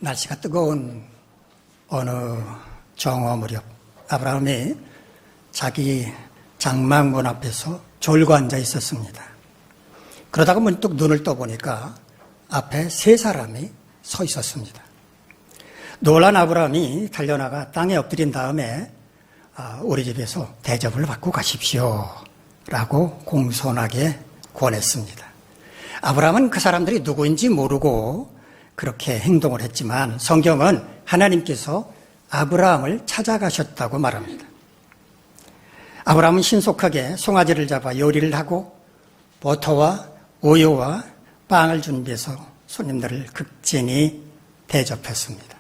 날씨가 뜨거운 어느 정오 무렵 아브라함이 자기 장막문 앞에서 졸고 앉아 있었습니다. 그러다가 문득 눈을 떠보니까 앞에 세 사람이 서 있었습니다. 놀란 아브라함이 달려나가 땅에 엎드린 다음에 우리 집에서 대접을 받고 가십시오 라고 공손하게 권했습니다. 아브라함은 그 사람들이 누구인지 모르고 그렇게 행동을 했지만 성경은 하나님께서 아브라함을 찾아가셨다고 말합니다. 아브라함은 신속하게 송아지를 잡아 요리를 하고 버터와 우유와 빵을 준비해서 손님들을 극진히 대접했습니다.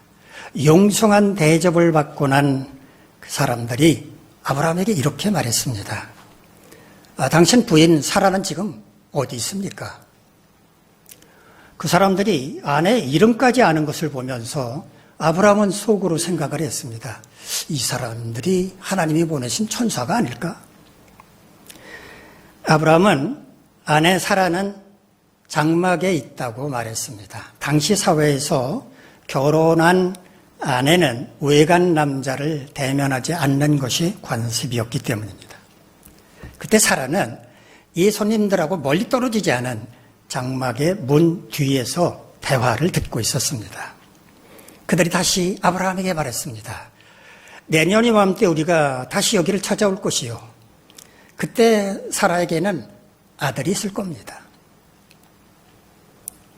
용성한 대접을 받고 난 그 사람들이 아브라함에게 이렇게 말했습니다. 당신 부인 사라는 지금 어디 있습니까? 그 사람들이 아내 이름까지 아는 것을 보면서 아브라함은 속으로 생각을 했습니다. 이 사람들이 하나님이 보내신 천사가 아닐까? 아브라함은 아내 사라는 장막에 있다고 말했습니다. 당시 사회에서 결혼한 아내는 외간 남자를 대면하지 않는 것이 관습이었기 때문입니다. 그때 사라는 이 손님들하고 멀리 떨어지지 않은 장막의 문 뒤에서 대화를 듣고 있었습니다. 그들이 다시 아브라함에게 말했습니다. 내년 이맘때 우리가 다시 여기를 찾아올 것이요. 그때 사라에게는 아들이 있을 겁니다.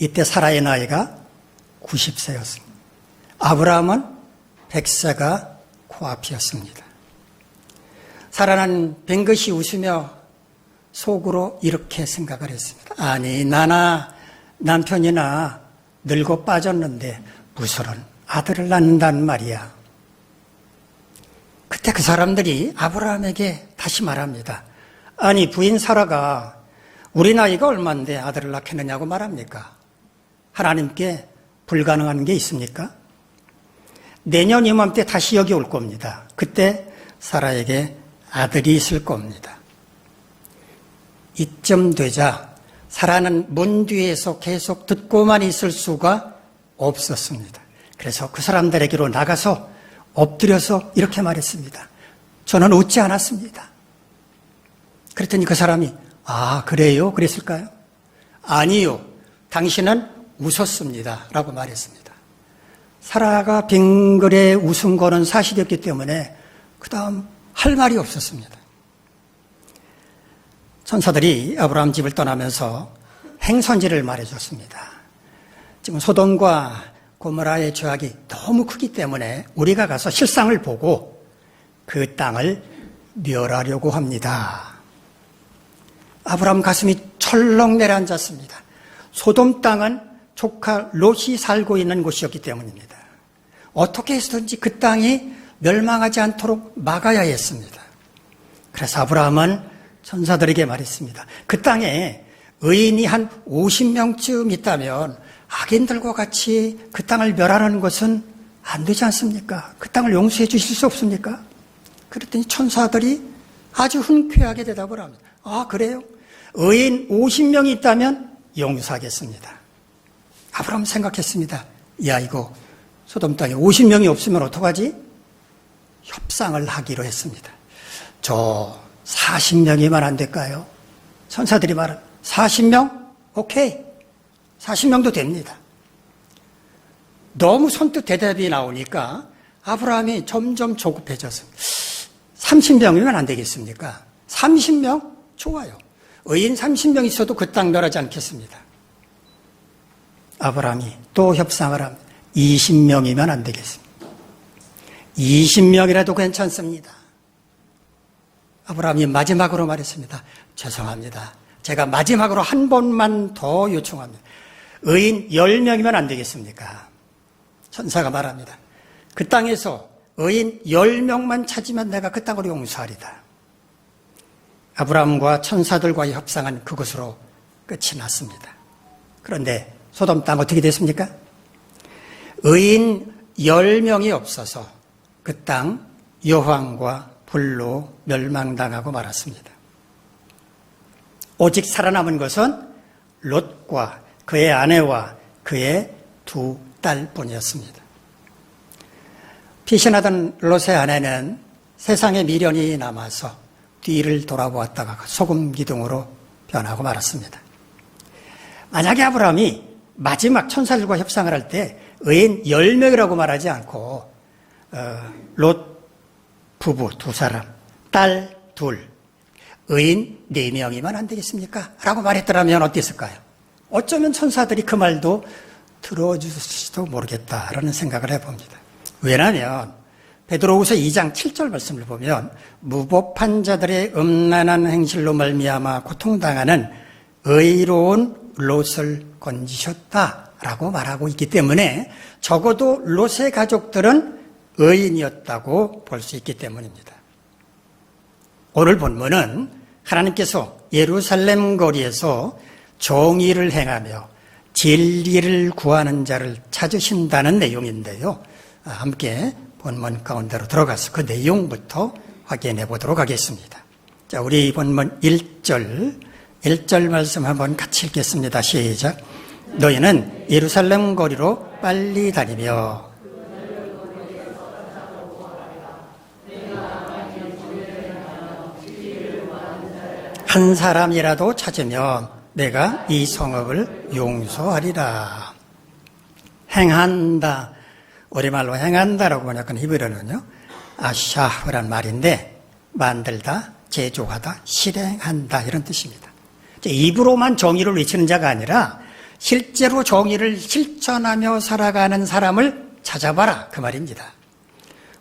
이때 사라의 나이가 90세였습니다. 아브라함은 100세가 코앞이었습니다. 사라는 뱅긋이 웃으며 속으로 이렇게 생각을 했습니다. 아니, 나나 남편이나 늙어 빠졌는데 무슨 아들을 낳는단 말이야. 그때 그 사람들이 아브라함에게 다시 말합니다. 아니, 부인 사라가 우리 나이가 얼마인데 아들을 낳겠느냐고 말합니까? 하나님께 불가능한 게 있습니까? 내년 이맘때 다시 여기 올 겁니다. 그때 사라에게 아들이 있을 겁니다. 이쯤 되자 사라는 문 뒤에서 계속 듣고만 있을 수가 없었습니다. 그래서 그 사람들에게로 나가서 엎드려서 이렇게 말했습니다. 저는 웃지 않았습니다. 그랬더니 그 사람이 아, 그래요? 그랬을까요? 아니요. 당신은 웃었습니다. 라고 말했습니다. 사라가 빙그레 웃은 거는 사실이었기 때문에 그 다음 할 말이 없었습니다. 천사들이 아브라함 집을 떠나면서 행선지를 말해줬습니다. 지금 소돔과 고모라의 죄악이 너무 크기 때문에 우리가 가서 실상을 보고 그 땅을 멸하려고 합니다. 아브라함 가슴이 철렁 내려앉았습니다. 소돔 땅은 조카 롯이 살고 있는 곳이었기 때문입니다. 어떻게 해서든지 그 땅이 멸망하지 않도록 막아야 했습니다. 그래서 아브라함은 천사들에게 말했습니다. 그 땅에 의인이 한 50명쯤 있다면 악인들과 같이 그 땅을 멸하는 것은 안 되지 않습니까? 그 땅을 용서해 주실 수 없습니까? 그랬더니 천사들이 아주 흔쾌하게 대답을 합니다. 아, 그래요? 의인 50명이 있다면 용서하겠습니다. 아브라함 생각했습니다. 야, 이거 소돔 땅에 50명이 없으면 어떡하지? 협상을 하기로 했습니다. 저 40명이면 안 될까요? 천사들이 말한 40명? 오케이. 40명도 됩니다. 너무 선뜻 대답이 나오니까 아브라함이 점점 조급해졌습니다. 30명이면 안 되겠습니까? 30명? 좋아요. 의인 30명 있어도 그 땅 멸하지 않겠습니다. 아브라함이 또 협상을 합니다. 20명이면 안 되겠습니다. 20명이라도 괜찮습니다. 아브라함이 마지막으로 말했습니다. 죄송합니다. 제가 마지막으로 한 번만 더 요청합니다. 의인 10명이면 안 되겠습니까? 천사가 말합니다. 그 땅에서 의인 10명만 찾으면 내가 그 땅을 용서하리다. 아브라함과 천사들과의 협상은 그것으로 끝이 났습니다. 그런데 소돔 땅 어떻게 됐습니까? 의인 10명이 없어서 그 땅 여호와과 불로 멸망당하고 말았습니다. 오직 살아남은 것은 롯과 그의 아내와 그의 2딸뿐이었습니다. 피신하던 롯의 아내는 세상에 미련이 남아서 뒤를 돌아보았다가 소금 기둥으로 변하고 말았습니다. 만약에 아브라함이 마지막 천사들과 협상을 할 때 의인 10명이라고 말하지 않고 롯 부부 2사람, 딸 2, 의인 4명이면 안 되겠습니까? 라고 말했더라면 어땠을까요? 어쩌면 천사들이 그 말도 들어줄지도 모르겠다라는 생각을 해봅니다. 왜냐하면 베드로후서 2장 7절 말씀을 보면 무법한 자들의 음란한 행실로 말미암아 고통당하는 의로운 롯을 건지셨다라고 말하고 있기 때문에 적어도 롯의 가족들은 의인이었다고 볼 수 있기 때문입니다. 오늘 본문은 하나님께서 예루살렘 거리에서 정의를 행하며 진리를 구하는 자를 찾으신다는 내용인데요. 함께 본문 가운데로 들어가서 그 내용부터 확인해 보도록 하겠습니다. 자, 우리 본문 1절 말씀 한번 같이 읽겠습니다. 시작. 너희는 예루살렘 거리로 빨리 다니며 한 사람이라도 찾으면 내가 이 성읍을 용서하리라. 행한다. 우리말로 행한다라고 번역한 히브리어는요, 아샤흐란 말인데 만들다, 제조하다, 실행한다 이런 뜻입니다. 입으로만 정의를 외치는 자가 아니라 실제로 정의를 실천하며 살아가는 사람을 찾아봐라 그 말입니다.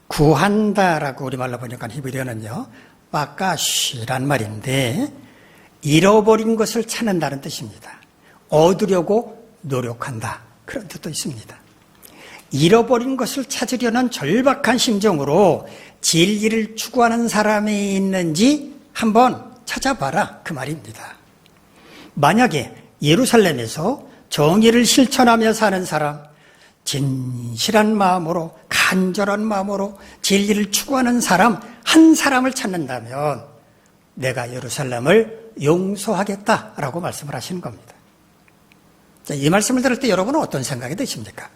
구한다라고 우리말로 번역한 히브리어는요, 바까쉬란 말인데 잃어버린 것을 찾는다는 뜻입니다. 얻으려고 노력한다 그런 뜻도 있습니다. 잃어버린 것을 찾으려는 절박한 심정으로 진리를 추구하는 사람이 있는지 한번 찾아봐라 그 말입니다. 만약에 예루살렘에서 정의를 실천하며 사는 사람, 진실한 마음으로 간절한 마음으로 진리를 추구하는 사람 한 사람을 찾는다면 내가 예루살렘을 용서하겠다라고 말씀을 하시는 겁니다. 자, 이 말씀을 들을 때 여러분은 어떤 생각이 드십니까?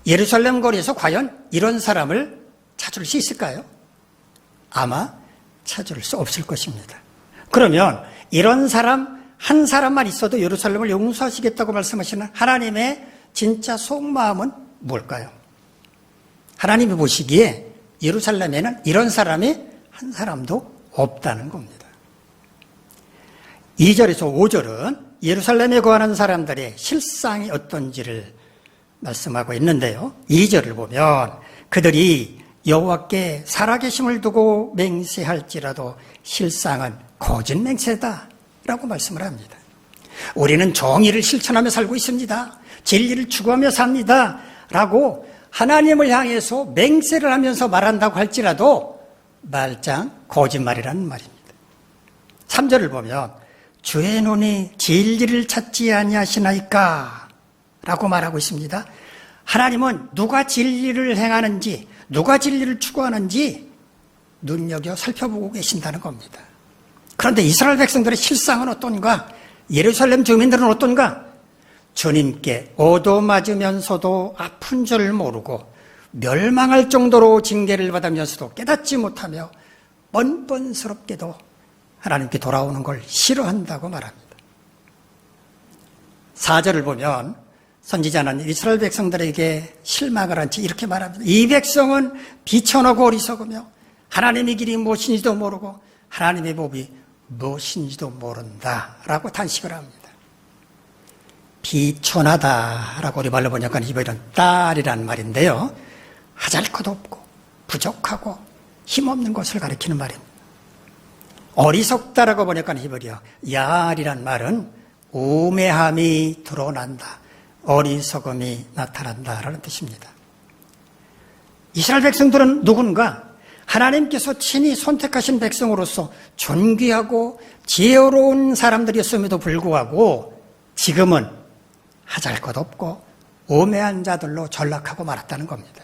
예루살렘 거리에서 과연 이런 사람을 찾을 수 있을까요? 아마 찾을 수 없을 것입니다. 그러면 이런 사람 한 사람만 있어도 예루살렘을 용서하시겠다고 말씀하시는 하나님의 진짜 속마음은 뭘까요? 하나님이 보시기에 예루살렘에는 이런 사람이 한 사람도 없다는 겁니다. 2절에서 5절은 예루살렘에 거하는 사람들의 실상이 어떤지를 말씀하고 있는데요. 2절을 보면 그들이 여호와께 살아계심을 두고 맹세할지라도 실상은 거짓 맹세다 라고 말씀을 합니다. 우리는 정의를 실천하며 살고 있습니다. 진리를 추구하며 삽니다 라고 하나님을 향해서 맹세를 하면서 말한다고 할지라도 말짱 거짓말이라는 말입니다. 3절을 보면 주의 눈이 진리를 찾지 아니하시나이까 라고 말하고 있습니다. 하나님은 누가 진리를 행하는지 누가 진리를 추구하는지 눈여겨 살펴보고 계신다는 겁니다. 그런데 이스라엘 백성들의 실상은 어떤가? 예루살렘 주민들은 어떤가? 주님께 얻어맞으면서도 아픈 줄 모르고 멸망할 정도로 징계를 받으면서도 깨닫지 못하며 뻔뻔스럽게도 하나님께 돌아오는 걸 싫어한다고 말합니다. 4절을 보면 선지자는 이스라엘 백성들에게 실망을 한 채 이렇게 말합니다. 이 백성은 비천하고 어리석으며 하나님의 길이 무엇인지도 모르고 하나님의 법이 무엇인지도 모른다라고 탄식을 합니다. 비천하다라고 우리 말로 번역한 히브리어는 딸이라는 말인데요. 하잘것 없고 부족하고 힘없는 것을 가리키는 말입니다. 어리석다라고 번역한 히브리어 야알이란 말은 우매함이 드러난다, 어리석음이 나타난다라는 뜻입니다. 이스라엘 백성들은 누군가 하나님께서 친히 선택하신 백성으로서 존귀하고 지혜로운 사람들이었음에도 불구하고 지금은 하잘것없고 우매한 자들로 전락하고 말았다는 겁니다.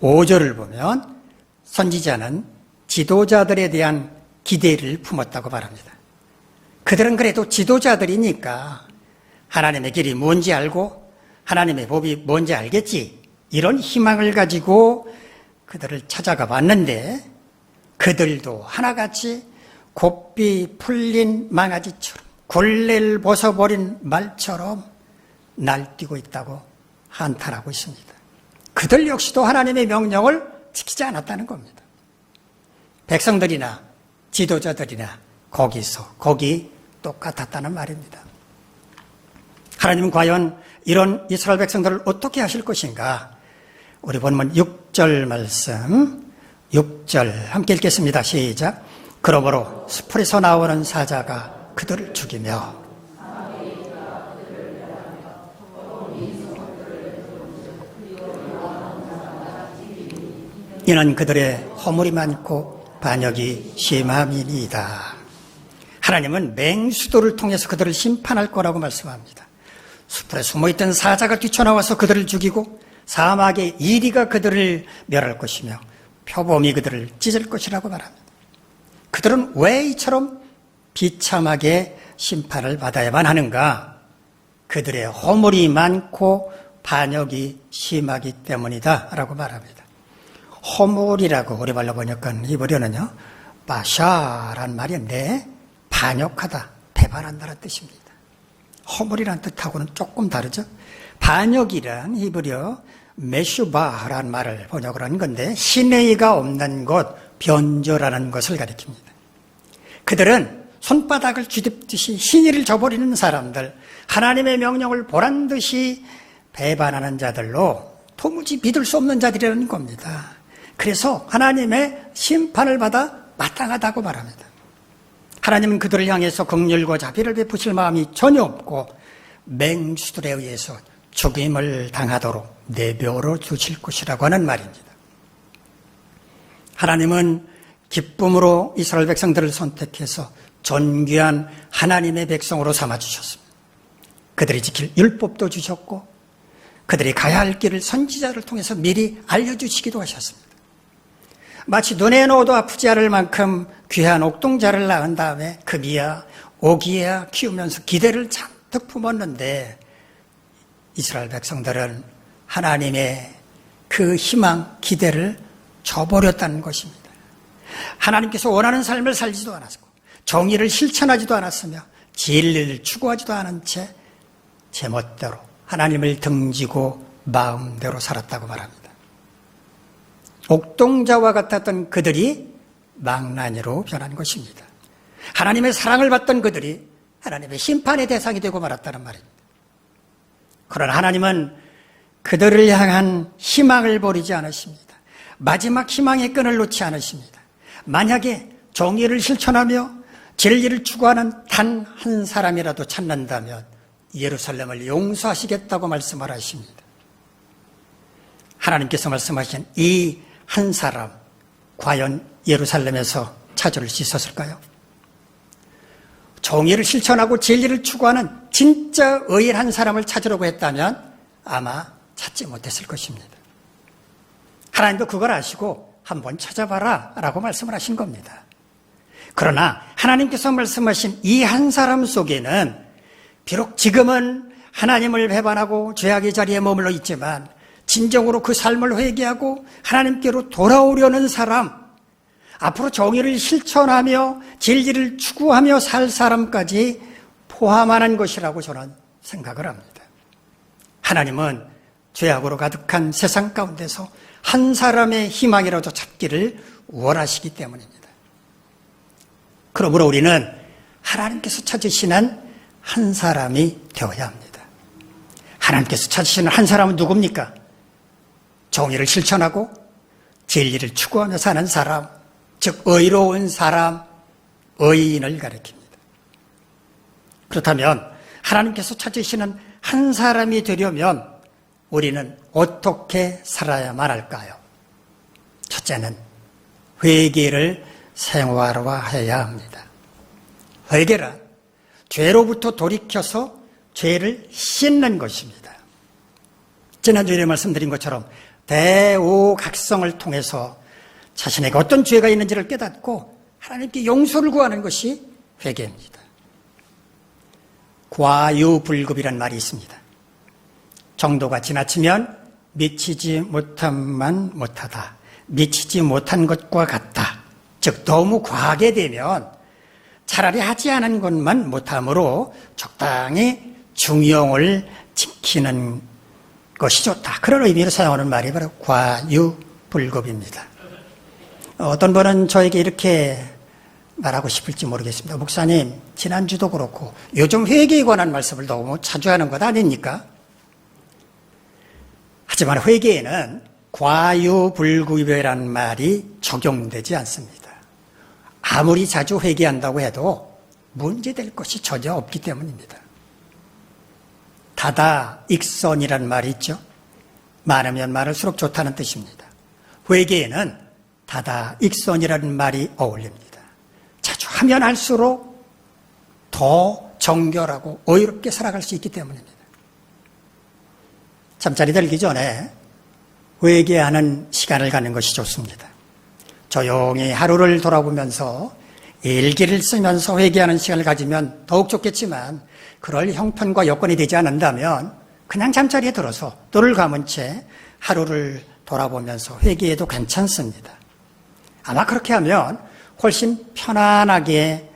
5절을 보면 선지자는 지도자들에 대한 기대를 품었다고 말합니다. 그들은 그래도 지도자들이니까 하나님의 길이 뭔지 알고 하나님의 법이 뭔지 알겠지. 이런 희망을 가지고 그들을 찾아가 봤는데 그들도 하나같이 곱비 풀린 망아지처럼 굴레를 벗어버린 말처럼 날뛰고 있다고 한탄하고 있습니다. 그들 역시도 하나님의 명령을 지키지 않았다는 겁니다. 백성들이나 지도자들이나 거기 똑같았다는 말입니다. 하나님은 과연 이런 이스라엘 백성들을 어떻게 하실 것인가? 우리 본문 6절 말씀, 6절 함께 읽겠습니다. 시작. 그러므로 수풀에서 나오는 사자가 그들을 죽이며 이는 그들의 허물이 많고 반역이 심함이니이다. 하나님은 맹수도를 통해서 그들을 심판할 거라고 말씀합니다. 숲에 숨어있던 사자가 뛰쳐나와서 그들을 죽이고 사막의 이리가 그들을 멸할 것이며 표범이 그들을 찢을 것이라고 말합니다. 그들은 왜 이처럼 비참하게 심판을 받아야만 하는가? 그들의 허물이 많고 반역이 심하기 때문이다 라고 말합니다. 허물이라고 우리 말로 번역한 히브리어는요, 바샤란 말인데 반역하다, 배반한다는 뜻입니다. 허물이란 뜻하고는 조금 다르죠. 반역이란 히브리어 메슈바라는 말을 번역을 하는 건데 신의가 없는 것, 변조라는 것을 가리킵니다. 그들은 손바닥을 쥐듯이 신의를 저버리는 사람들, 하나님의 명령을 보란듯이 배반하는 자들로 도무지 믿을 수 없는 자들이라는 겁니다. 그래서 하나님의 심판을 받아 마땅하다고 말합니다. 하나님은 그들을 향해서 긍휼과 자비를 베푸실 마음이 전혀 없고 맹수들에 의해서 죽임을 당하도록 내버려 두실 것이라고 하는 말입니다. 하나님은 기쁨으로 이스라엘 백성들을 선택해서 존귀한 하나님의 백성으로 삼아주셨습니다. 그들이 지킬 율법도 주셨고 그들이 가야 할 길을 선지자를 통해서 미리 알려주시기도 하셨습니다. 마치 눈에 넣어도 아프지 않을 만큼 귀한 옥동자를 낳은 다음에 금이야 오기야 키우면서 기대를 잔뜩 품었는데 이스라엘 백성들은 하나님의 그 희망, 기대를 저버렸다는 것입니다. 하나님께서 원하는 삶을 살지도 않았고 정의를 실천하지도 않았으며 진리를 추구하지도 않은 채 제멋대로 하나님을 등지고 마음대로 살았다고 말합니다. 옥동자와 같았던 그들이 망나니로 변한 것입니다. 하나님의 사랑을 받던 그들이 하나님의 심판의 대상이 되고 말았다는 말입니다. 그러나 하나님은 그들을 향한 희망을 버리지 않으십니다. 마지막 희망의 끈을 놓지 않으십니다. 만약에 정의를 실천하며 진리를 추구하는 단 한 사람이라도 찾는다면 예루살렘을 용서하시겠다고 말씀을 하십니다. 하나님께서 말씀하신 이 한 사람, 과연 예루살렘에서 찾을 수 있었을까요? 정의를 실천하고 진리를 추구하는 진짜 의인 한 사람을 찾으려고 했다면 아마 찾지 못했을 것입니다. 하나님도 그걸 아시고 한번 찾아봐라 라고 말씀을 하신 겁니다. 그러나 하나님께서 말씀하신 이 한 사람 속에는 비록 지금은 하나님을 배반하고 죄악의 자리에 머물러 있지만 진정으로 그 삶을 회개하고 하나님께로 돌아오려는 사람, 앞으로 정의를 실천하며 진리를 추구하며 살 사람까지 포함하는 것이라고 저는 생각을 합니다. 하나님은 죄악으로 가득한 세상 가운데서 한 사람의 희망이라도 찾기를 원하시기 때문입니다. 그러므로 우리는 하나님께서 찾으시는 한 사람이 되어야 합니다. 하나님께서 찾으시는 한 사람은 누굽니까? 정의를 실천하고 진리를 추구하며 사는 사람, 즉 의로운 사람, 의인을 가리킵니다. 그렇다면 하나님께서 찾으시는 한 사람이 되려면 우리는 어떻게 살아야만 할까요? 첫째는 회개를 생활화해야 합니다. 회개란 죄로부터 돌이켜서 죄를 씻는 것입니다. 지난주에 말씀드린 것처럼 대오각성을 통해서 자신에게 어떤 죄가 있는지를 깨닫고 하나님께 용서를 구하는 것이 회개입니다. 과유불급이란 말이 있습니다. 정도가 지나치면 미치지 못함만 못하다. 미치지 못한 것과 같다. 즉 너무 과하게 되면 차라리 하지 않은 것만 못함으로 적당히 중용을 지키는 것이 좋다. 그런 의미로 사용하는 말이 바로 과유불급입니다. 어떤 분은 저에게 이렇게 말하고 싶을지 모르겠습니다. 목사님, 지난주도 그렇고 요즘 회개에 관한 말씀을 너무 자주 하는 것 아닙니까? 하지만 회개에는 과유불급이라는 말이 적용되지 않습니다. 아무리 자주 회개한다고 해도 문제될 것이 전혀 없기 때문입니다. 다다익선이라는 말이 있죠. 많으면 많을수록 좋다는 뜻입니다. 회개에는 다다익선이라는 말이 어울립니다. 자주 하면 할수록 더 정결하고 의롭게 살아갈 수 있기 때문입니다. 잠자리 들기 전에 회개하는 시간을 갖는 것이 좋습니다. 조용히 하루를 돌아보면서 일기를 쓰면서 회개하는 시간을 가지면 더욱 좋겠지만 그럴 형편과 여건이 되지 않는다면 그냥 잠자리에 들어서 눈을 감은 채 하루를 돌아보면서 회개해도 괜찮습니다. 아마 그렇게 하면 훨씬 편안하게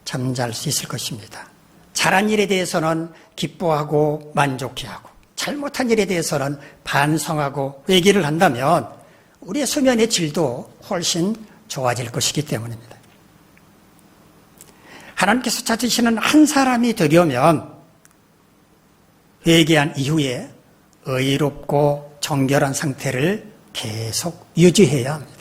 잠잘 수 있을 것입니다. 잘한 일에 대해서는 기뻐하고 만족해하고 잘못한 일에 대해서는 반성하고 회개를 한다면 우리의 수면의 질도 훨씬 좋아질 것이기 때문입니다. 하나님께서 찾으시는 한 사람이 되려면 회개한 이후에 의롭고 정결한 상태를 계속 유지해야 합니다.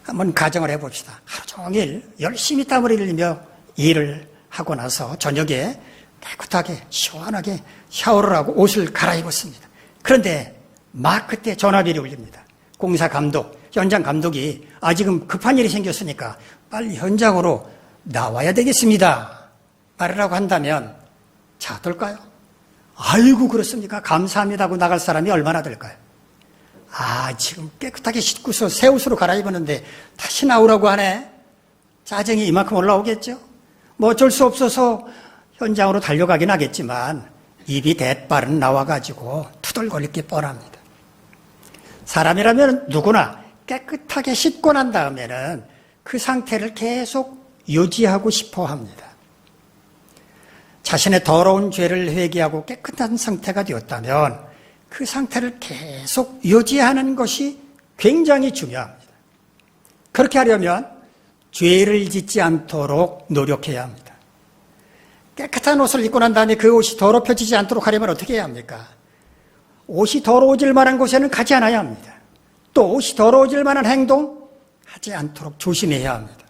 한번 가정을 해봅시다. 하루 종일 열심히 땀을 흘리며 일을 하고 나서 저녁에 깨끗하게 시원하게 샤워를 하고 옷을 갈아입었습니다. 그런데 막 그때 전화벨이 울립니다. 공사 감독, 현장 감독이 지금 급한 일이 생겼으니까 빨리 현장으로 나와야 되겠습니다. 말하라고 한다면 자, 어떨까요? 아이고 그렇습니까? 감사합니다 하고 나갈 사람이 얼마나 될까요? 지금 깨끗하게 씻고서 새 옷으로 갈아입었는데 다시 나오라고 하네. 짜증이 이만큼 올라오겠죠? 뭐 어쩔 수 없어서 현장으로 달려가긴 하겠지만 입이 대빠른 나와가지고 투덜거릴 게 뻔합니다. 사람이라면 누구나 깨끗하게 씻고 난 다음에는 그 상태를 계속 유지하고 싶어 합니다. 자신의 더러운 죄를 회개하고 깨끗한 상태가 되었다면 그 상태를 계속 유지하는 것이 굉장히 중요합니다. 그렇게 하려면 죄를 짓지 않도록 노력해야 합니다. 깨끗한 옷을 입고 난 다음에 그 옷이 더럽혀지지 않도록 하려면 어떻게 해야 합니까? 옷이 더러워질 만한 곳에는 가지 않아야 합니다. 또 옷이 더러워질 만한 행동 하지 않도록 조심해야 합니다.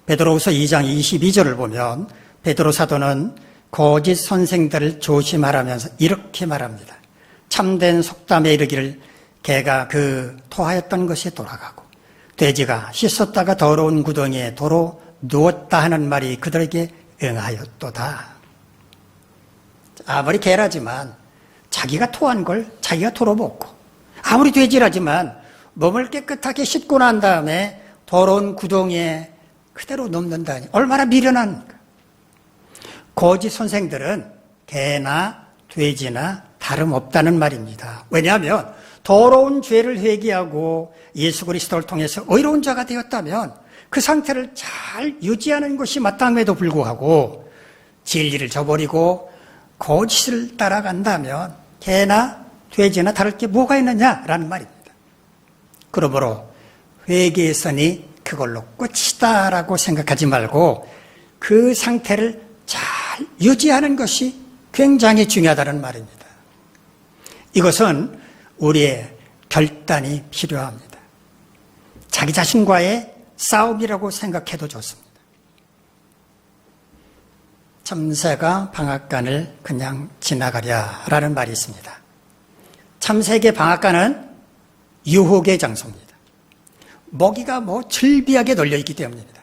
베드로후서 2장 22절을 보면 베드로 사도는 거짓 선생들을 조심하라면서 이렇게 말합니다. 참된 속담에 이르기를 개가 그 토하였던 것이 돌아가고 돼지가 씻었다가 더러운 구덩이에 도로 누웠다 하는 말이 그들에게 응하였도다. 아무리 개라지만 자기가 토한 걸 자기가 털어먹고 아무리 돼지라지만 몸을 깨끗하게 씻고 난 다음에 더러운 구덩이에 그대로 눕는다니 얼마나 미련합니까? 거짓 선생들은 개나 돼지나 다름없다는 말입니다. 왜냐하면 더러운 죄를 회개하고 예수 그리스도를 통해서 의로운 자가 되었다면 그 상태를 잘 유지하는 것이 마땅함에도 불구하고 진리를 저버리고 거짓을 따라간다면 개나 돼지나 다를 게 뭐가 있느냐라는 말입니다. 그러므로 회개선이 그걸로 끝이다라고 생각하지 말고 그 상태를 잘 유지하는 것이 굉장히 중요하다는 말입니다. 이것은 우리의 결단이 필요합니다. 자기 자신과의 싸움이라고 생각해도 좋습니다. 참새가 방앗간을 그냥 지나가랴라는 말이 있습니다. 참새에게 방앗간은 유혹의 장소입니다. 먹이가 즐비하게 널려있기 때문입니다.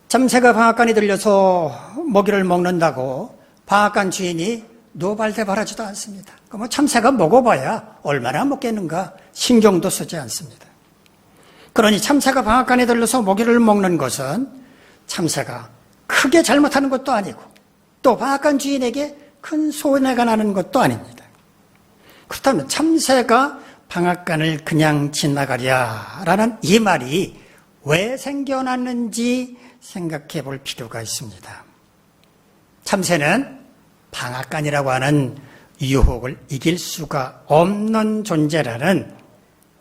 참새가 방앗간에 들려서 먹이를 먹는다고 방앗간 주인이 노발대발하지도 않습니다. 참새가 먹어봐야 얼마나 먹겠는가 신경도 쓰지 않습니다. 그러니 참새가 방앗간에 들러서 먹이를 먹는 것은 참새가 크게 잘못하는 것도 아니고 또 방앗간 주인에게 큰 손해가 나는 것도 아닙니다. 그렇다면 참새가 방앗간을 그냥 지나가랴라는 이 말이 왜 생겨났는지 생각해 볼 필요가 있습니다. 참새는 방앗간이라고 하는 유혹을 이길 수가 없는 존재라는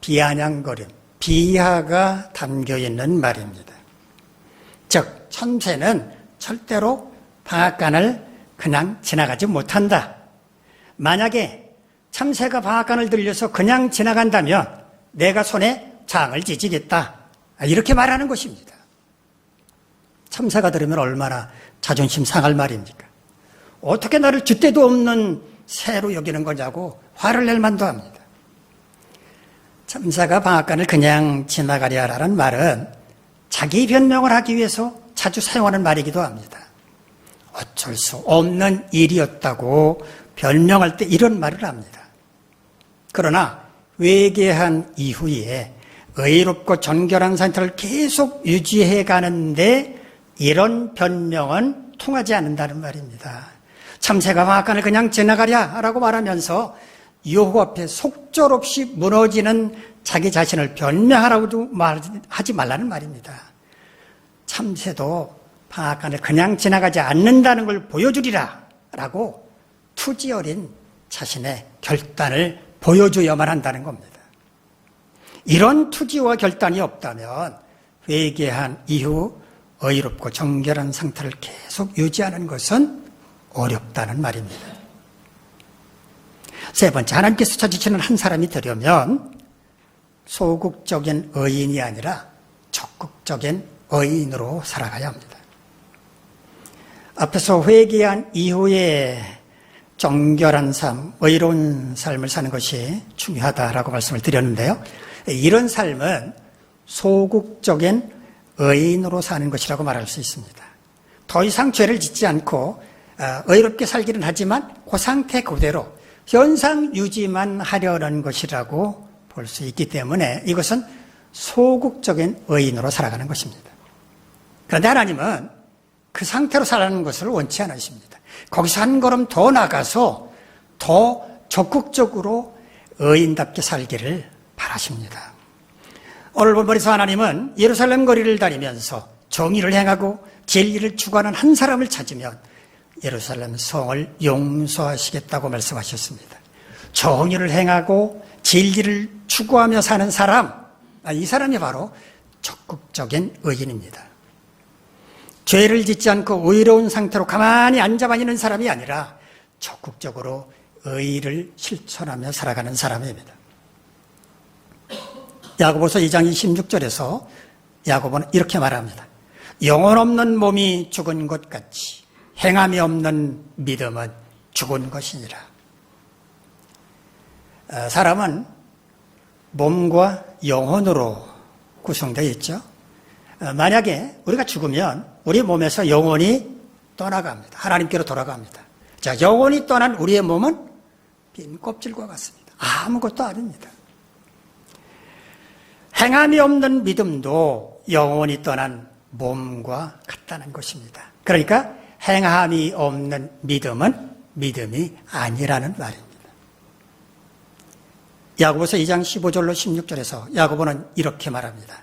비아냥거림, 비하가 담겨있는 말입니다. 즉 참새는 절대로 방앗간을 그냥 지나가지 못한다. 만약에 참새가 방앗간을 들려서 그냥 지나간다면 내가 손에 장을 지지겠다. 이렇게 말하는 것입니다. 참새가 들으면 얼마나 자존심 상할 말입니까? 어떻게 나를 줏대도 없는 새로 여기는 거냐고 화를 낼 만도 합니다. 참새가 방앗간을 그냥 지나가랴라는 말은 자기 변명을 하기 위해서 자주 사용하는 말이기도 합니다. 어쩔 수 없는 일이었다고 변명할 때 이런 말을 합니다. 그러나 회개한 이후에 의롭고 정결한 상태를 계속 유지해 가는데 이런 변명은 통하지 않는다는 말입니다. 참새가 방앗간을 그냥 지나가랴라고 말하면서 유혹 앞에 속절없이 무너지는 자기 자신을 변명하라고도 하지 말라는 말입니다. 참새도 방앗간을 그냥 지나가지 않는다는 걸 보여주리라 라고 투지 어린 자신의 결단을 보여줘야만 한다는 겁니다. 이런 투지와 결단이 없다면 회개한 이후 의롭고 정결한 상태를 계속 유지하는 것은 어렵다는 말입니다. 세 번째, 하나님께서 찾으시는 한 사람이 되려면 소극적인 의인이 아니라 적극적인 의인으로 살아가야 합니다. 앞에서 회개한 이후에 정결한 삶, 의로운 삶을 사는 것이 중요하다라고 말씀을 드렸는데요. 이런 삶은 소극적인 의인으로 사는 것이라고 말할 수 있습니다. 더 이상 죄를 짓지 않고 의롭게 살기는 하지만 그 상태 그대로 현상 유지만 하려는 것이라고 볼 수 있기 때문에 이것은 소극적인 의인으로 살아가는 것입니다. 그런데 하나님은 그 상태로 살아가는 것을 원치 않으십니다. 거기서 한 걸음 더 나가서 더 적극적으로 의인답게 살기를 바라십니다. 오늘 본문에서 하나님은 예루살렘 거리를 다니면서 정의를 행하고 진리를 추구하는 한 사람을 찾으면 예루살렘 성을 용서하시겠다고 말씀하셨습니다. 정의를 행하고 진리를 추구하며 사는 사람, 이 사람이 바로 적극적인 의인입니다. 죄를 짓지 않고 의로운 상태로 가만히 앉아만 있는 사람이 아니라 적극적으로 의를 실천하며 살아가는 사람입니다. 야고보서 2장 26절에서 야고보는 이렇게 말합니다. 영혼 없는 몸이 죽은 것 같이 행함이 없는 믿음은 죽은 것이니라. 사람은 몸과 영혼으로 구성되어 있죠. 만약에 우리가 죽으면 우리 몸에서 영혼이 떠나갑니다. 하나님께로 돌아갑니다. 자, 영혼이 떠난 우리의 몸은 빈 껍질과 같습니다. 아무것도 아닙니다. 행함이 없는 믿음도 영혼이 떠난 몸과 같다는 것입니다. 그러니까 행함이 없는 믿음은 믿음이 아니라는 말입니다. 야고보서 2장 15절로 16절에서 야고보는 이렇게 말합니다.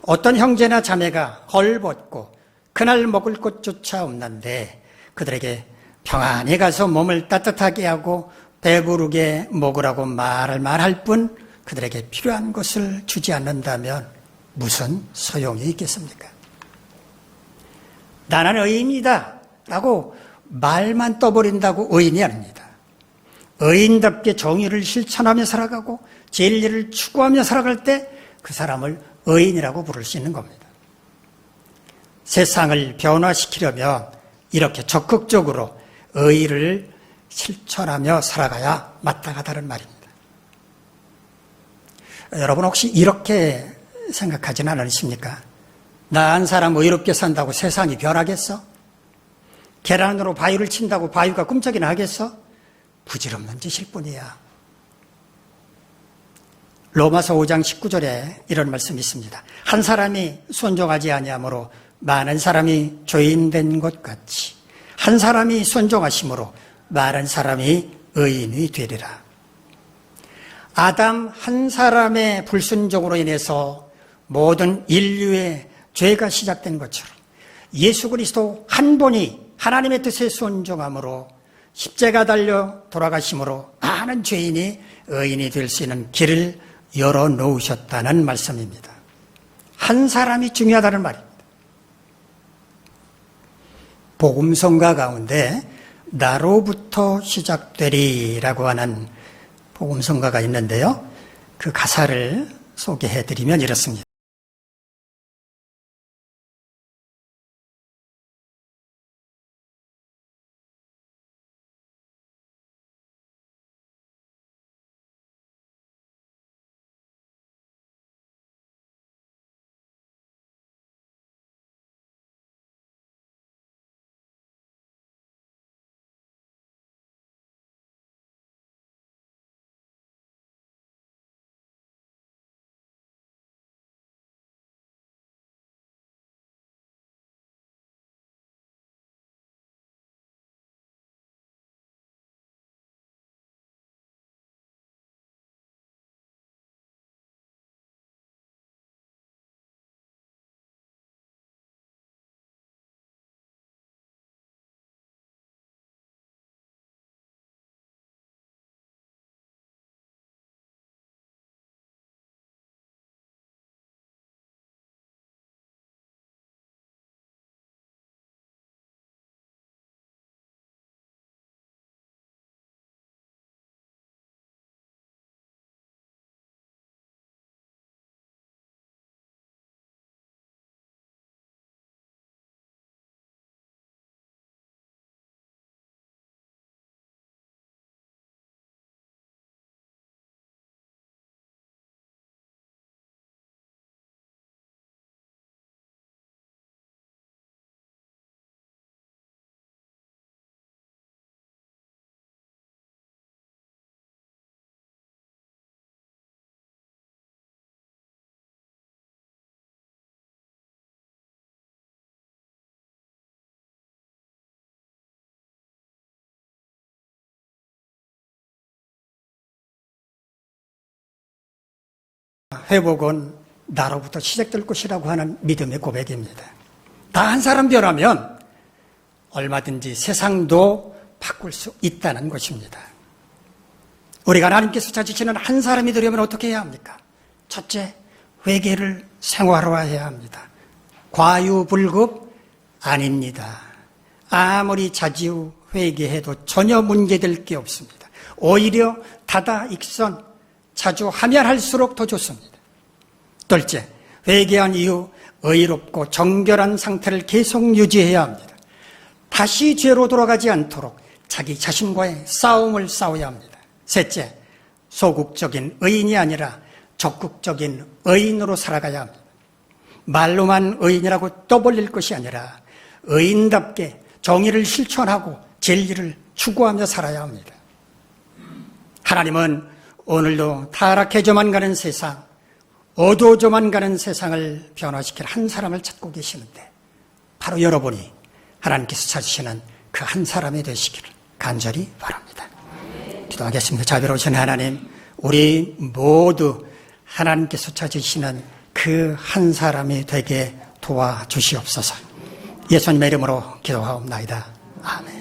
어떤 형제나 자매가 헐벗고 그날 먹을 것조차 없는데 그들에게 평안히 가서 몸을 따뜻하게 하고 배부르게 먹으라고 말할 뿐 그들에게 필요한 것을 주지 않는다면 무슨 소용이 있겠습니까? 나는 의인이다 라고 말만 떠버린다고 의인이 아닙니다. 의인답게 정의를 실천하며 살아가고 진리를 추구하며 살아갈 때 그 사람을 의인이라고 부를 수 있는 겁니다. 세상을 변화시키려면 이렇게 적극적으로 의의를 실천하며 살아가야 마땅하다는 말입니다. 여러분 혹시 이렇게 생각하지는 않으십니까? 나 한 사람 의롭게 산다고 세상이 변하겠어? 계란으로 바위를 친다고 바위가 꿈쩍이나 하겠어? 부질없는 짓일 뿐이야. 로마서 5장 19절에 이런 말씀이 있습니다. 한 사람이 순종하지 아니하므로 많은 사람이 죄인된 것 같이 한 사람이 순종하심으로 많은 사람이 의인이 되리라. 아담 한 사람의 불순종으로 인해서 모든 인류의 죄가 시작된 것처럼 예수 그리스도 한 분이 하나님의 뜻에 순종함으로 십자가 달려 돌아가심으로 많은 죄인이 의인이 될 수 있는 길을 열어놓으셨다는 말씀입니다. 한 사람이 중요하다는 말입니다. 복음성가 가운데 나로부터 시작되리라고 하는 복음성가가 있는데요. 그 가사를 소개해드리면 이렇습니다. 회복은 나로부터 시작될 것이라고 하는 믿음의 고백입니다. 다 한 사람 변하면 얼마든지 세상도 바꿀 수 있다는 것입니다. 우리가 하나님께서 찾으시는 한 사람이 되려면 어떻게 해야 합니까? 첫째, 회개를 생활화해야 합니다. 과유불급 아닙니다. 아무리 자지우 회개해도 전혀 문제될 게 없습니다. 오히려 다다익선, 자주 하면 할수록 더 좋습니다. 둘째, 회개한 이후 의롭고 정결한 상태를 계속 유지해야 합니다. 다시 죄로 돌아가지 않도록 자기 자신과의 싸움을 싸워야 합니다. 셋째, 소극적인 의인이 아니라 적극적인 의인으로 살아가야 합니다. 말로만 의인이라고 떠벌릴 것이 아니라 의인답게 정의를 실천하고 진리를 추구하며 살아야 합니다. 하나님은 오늘도 타락해져만 가는 세상, 어두워져만 가는 세상을 변화시킬 한 사람을 찾고 계시는데 바로 여러분이 하나님께서 찾으시는 그 한 사람이 되시기를 간절히 바랍니다. 기도하겠습니다. 자비로우신 하나님, 우리 모두 하나님께서 찾으시는 그 한 사람이 되게 도와주시옵소서. 예수님의 이름으로 기도하옵나이다. 아멘.